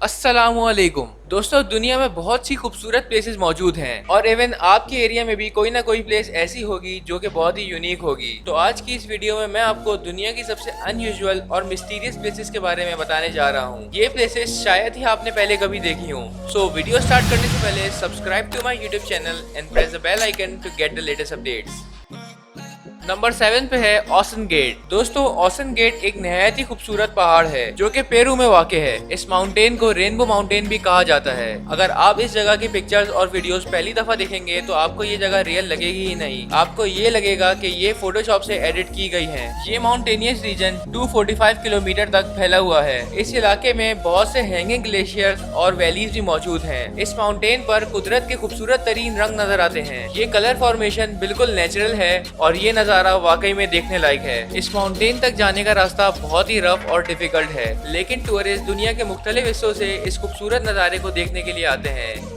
अस्सलामुअलैकुम दोस्तों, दुनिया में बहुत सी खूबसूरत प्लेसेस मौजूद हैं और इवन आपके एरिया में भी कोई ना कोई प्लेस ऐसी होगी जो कि बहुत ही यूनिक होगी। तो आज की इस वीडियो में मैं आपको दुनिया की सबसे अनयूजुअल और मिस्टीरियस प्लेसेस के बारे में बताने जा रहा हूँ। ये प्लेसेस शायद ही आपने पहले कभी देखी हो। सो वीडियो स्टार्ट करने से पहले subscribe to my YouTube channel and press the bell icon to get the latest updates. Number 7 पे है ओसन गेट। दोस्तों, ओसन गेट एक नहायत ही खूबसूरत पहाड़ है जो कि पेरू में वाक़ है। इस माउंटेन को रेनबो माउंटेन भी कहा जाता है। अगर आप इस जगह की पिक्चर्स और वीडियोस पहली दफा देखेंगे तो आपको ये जगह रियल लगेगी ही नहीं। आपको ये लगेगा कि ये फोटोशॉप से एडिट की गई है। ये माउंटेनियस रीजन 245 किलोमीटर तक फैला हुआ है। इस इलाके में बहुत से हैंगिंग ग्लेशियर्स और वैलीज भी मौजूद हैं। इस माउंटेन पर कुदरत के खूबसूरत तरीन रंग नजर आते हैं। ये कलर फॉर्मेशन बिल्कुल नेचुरल है और ये नजारा वाकई में देखने लायक है। इस माउंटेन तक जाने का रास्ता बहुत ही रफ और डिफिकल्ट है, लेकिन टूरिस्ट दुनिया के मुख्तलिफ हिस्सों से इस खूबसूरत नज़ारे को देखने के लिए आते हैं।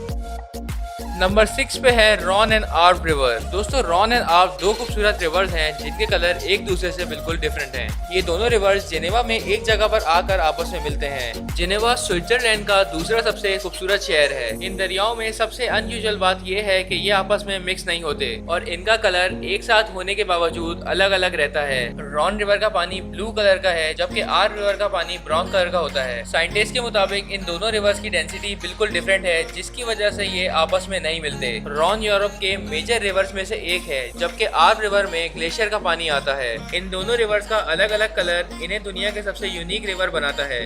नंबर 6 पे है रॉन एंड आर्ब रिवर। दोस्तों, रॉन एंड आर्ब दो खूबसूरत रिवर्स हैं जिनके कलर एक दूसरे से बिल्कुल डिफरेंट हैं। ये दोनों रिवर्स जिनेवा में एक जगह पर आकर आपस में मिलते हैं। जिनेवा स्विट्जरलैंड का दूसरा सबसे खूबसूरत शहर है। इन दरियाओं में सबसे अनयूजुअल बात यह है कि ये आपस में मिक्स नहीं होते और इनका कलर एक साथ होने के बावजूद अलग अलग रहता है। रॉन रिवर का पानी ब्लू कलर का है जबकि आर्ब रिवर का पानी ब्राउन कलर का होता है। साइंटिस्ट के मुताबिक इन दोनों रिवर्स की डेंसिटी बिल्कुल डिफरेंट है, जिसकी वजह से ये आपस में नहीं मिलते। रॉन यूरोप के मेजर रिवर्स में से एक है जबकि आर्ब रिवर में ग्लेशियर का पानी आता है। इन दोनों रिवर्स का अलग अलग कलर इन्हें दुनिया के सबसे यूनिक रिवर बनाता है।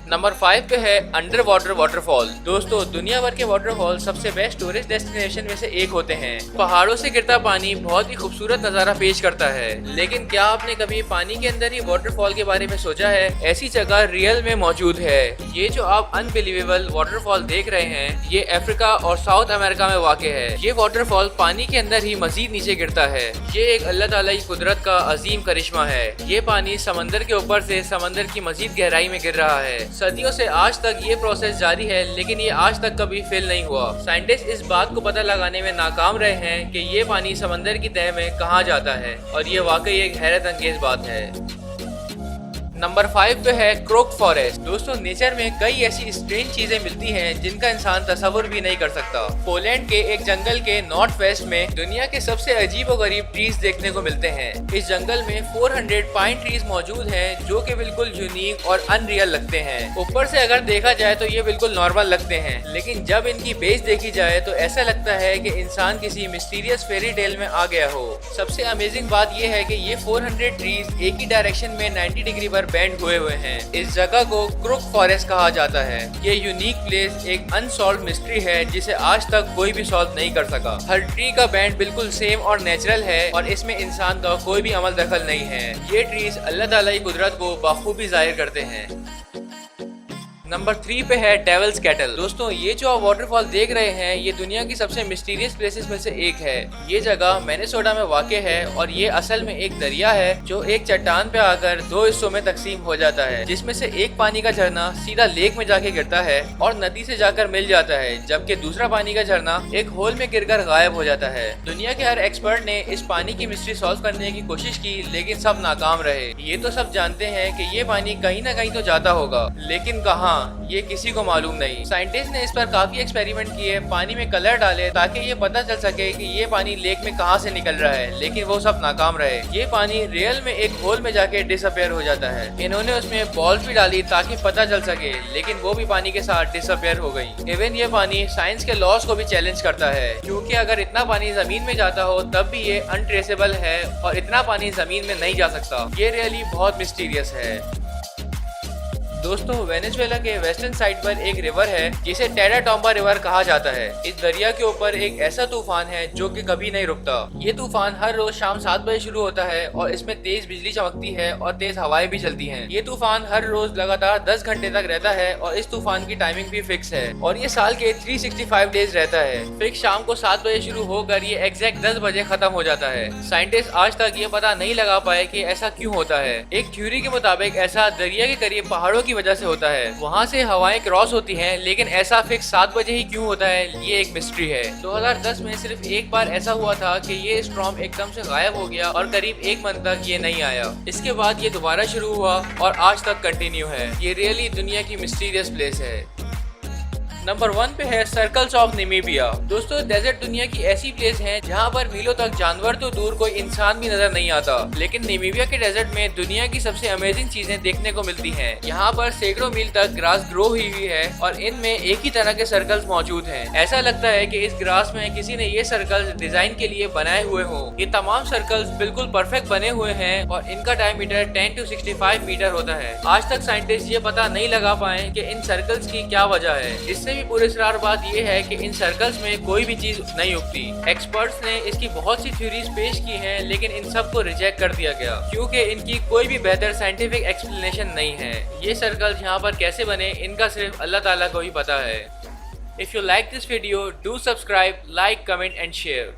नंबर 5 पे है अंडर वाटर वाटरफॉल। दोस्तों, दुनिया भर के वाटरफॉल सबसे बेस्ट टूरिस्ट डेस्टिनेशन में से एक होते हैं। पहाड़ों से गिरता पानी बहुत ही खूबसूरत नजारा पेश करता है, लेकिन क्या आपने कभी पानी के अंदर ही वाटरफॉल के बारे में सोचा है? ऐसी जगह रियल में मौजूद है। ये जो आप अनबिलीवेबल वाटरफॉल देख रहे हैं, ये अफ्रीका और साउथ अमेरिका में वाक़ है। ये वाटरफॉल पानी के अंदर ही मजीद नीचे गिरता है। ये एक अल्लाह ताला की कुदरत का अजीम करिश्मा है। ये पानी समंदर के ऊपर से समंदर की मजीद गहराई में गिर रहा है। सदियों से आज तक ये प्रोसेस जारी है, लेकिन ये आज तक कभी फेल नहीं हुआ। साइंटिस्ट इस बात को पता लगाने में नाकाम रहे हैं कि ये पानी समंदर की तह में कहाँ जाता है और ये वाकई एक हैरत अंगेज बात है। नंबर 5 पे है क्रोक फॉरेस्ट। दोस्तों, नेचर में कई ऐसी स्ट्रेंज चीजें मिलती हैं जिनका इंसान तस्वुर भी नहीं कर सकता। पोलैंड के एक जंगल के नॉर्थ वेस्ट में दुनिया के सबसे अजीबोगरीब ट्रीज देखने को मिलते हैं। इस जंगल में 400 पाइन ट्रीज मौजूद हैं जो कि बिल्कुल यूनिक और अनरियल लगते हैं। ऊपर से अगर देखा जाए तो ये बिल्कुल नॉर्मल लगते हैं, लेकिन जब इनकी बेस देखी जाए तो ऐसा लगता है कि इंसान किसी मिस्टीरियस फेरी टेल में आ गया हो। सबसे अमेजिंग बात यह है कि ये 400 ट्रीज एक ही डायरेक्शन में 90 डिग्री पर बैंड हुए हैं। इस जगह को क्रुक फॉरेस्ट कहा जाता है। ये यूनिक प्लेस एक अनसॉल्व मिस्ट्री है जिसे आज तक कोई भी सॉल्व नहीं कर सका। हर ट्री का बैंड बिल्कुल सेम और नेचुरल है और इसमें इंसान का कोई भी अमल दखल नहीं है। ये ट्रीज अल्लाह ताला की कुदरत को बखूबी जाहिर करते हैं। नंबर 3 पे है डेविल्स कैटल। दोस्तों, ये जो आप वाटरफॉल देख रहे हैं, ये दुनिया की सबसे मिस्टीरियस प्लेसेस में से एक है। ये जगह मिनेसोटा में वाक़ है और ये असल में एक दरिया है जो एक चट्टान पे आकर दो हिस्सों में तकसीम हो जाता है, जिसमें से एक पानी का झरना सीधा लेक में जाके गिरता है और नदी से जाकर मिल जाता है, जबकि दूसरा पानी का झरना एक होल में गिरकर गायब हो जाता है। दुनिया के हर एक्सपर्ट ने इस पानी की मिस्ट्री सॉल्व करने की कोशिश की, लेकिन सब नाकाम रहे। ये तो सब जानते हैं कि ये पानी कहीं ना कहीं तो जाता होगा, लेकिन कहाँ, ये किसी को मालूम नहीं। साइंटिस्ट ने इस पर काफी एक्सपेरिमेंट किए, पानी में कलर डाले ताकि ये पता चल सके कि ये पानी लेक में कहाँ से निकल रहा है, लेकिन वो सब नाकाम रहे। ये पानी रियल में एक होल में जाके डिसअपियर हो जाता है। इन्होंने उसमें बॉल्स भी डाली ताकि पता चल सके, लेकिन वो भी पानी के साथ डिसअपियर हो गई। इवन ये पानी साइंस के लॉस को भी चैलेंज करता है, क्योंकि अगर इतना पानी जमीन में जाता हो तब भी ये अनट्रेसेबल है और इतना पानी जमीन में नहीं जा सकता। ये रियली बहुत मिस्टीरियस है। दोस्तों, वेनेजुएला के वेस्टर्न साइड पर एक रिवर है जिसे टेराटोम्बा रिवर कहा जाता है। इस दरिया के ऊपर एक ऐसा तूफान है जो कि कभी नहीं रुकता। ये तूफान हर रोज शाम 7 बजे शुरू होता है और इसमें तेज बिजली चमकती है और तेज हवाएं भी चलती हैं। ये तूफान हर रोज लगातार 10 घंटे तक रहता है और इस तूफान की टाइमिंग भी फिक्स है और ये साल के 365 डेज रहता है। फिक्स शाम को 7 बजे शुरू होकर ये एग्जैक्ट 10 बजे खत्म हो जाता है। साइंटिस्ट आज तक ये पता नहीं लगा पाए कि ऐसा क्यों होता है। एक थ्योरी के मुताबिक ऐसा दरिया के करीब पहाड़ों की वजह से होता है। वहाँ से हवाएं क्रॉस होती हैं, लेकिन ऐसा फिक्स 7 बजे ही क्यों होता है, ये एक मिस्ट्री है। 2010 में सिर्फ एक बार ऐसा हुआ था कि ये स्टॉर्म एकदम से गायब हो गया और करीब 1 मंथ तक ये नहीं आया। इसके बाद ये दोबारा शुरू हुआ और आज तक कंटिन्यू है। ये रियली दुनिया की मिस्टीरियस प्लेस है। नंबर 1 पे है सर्कल्स ऑफ नामीबिया। दोस्तों, डेजर्ट दुनिया की ऐसी प्लेस है जहाँ पर मीलों तक जानवर तो दूर कोई इंसान भी नजर नहीं आता, लेकिन नामीबिया के डेजर्ट में दुनिया की सबसे अमेजिंग चीजें देखने को मिलती हैं। यहाँ पर सैकड़ों मील तक ग्रास ग्रो हुई है और इनमें एक ही तरह के सर्कल्स मौजूद हैं। ऐसा लगता है कि इस ग्रास में किसी ने ये सर्कल्स डिजाइन के लिए बनाए हुए हों। ये तमाम सर्कल्स बिल्कुल परफेक्ट बने हुए हैं और इनका डायमीटर 10 to 65 मीटर होता है। आज तक साइंटिस्ट ये पता नहीं लगा पाए कि इन सर्कल्स की क्या वजह है। इससे भी पुरस्कार बात यह है कि इन सर्कल्स में कोई भी चीज नहीं उगती। एक्सपर्ट्स ने इसकी बहुत सी थ्योरीज पेश की हैं, लेकिन इन सब को रिजेक्ट कर दिया गया क्योंकि इनकी कोई भी बेहतर साइंटिफिक एक्सप्लेनेशन नहीं है। ये सर्कल्स यहाँ पर कैसे बने, इनका सिर्फ अल्लाह ताला को ही पता है। If you like this video, do subscribe, like, comment and share.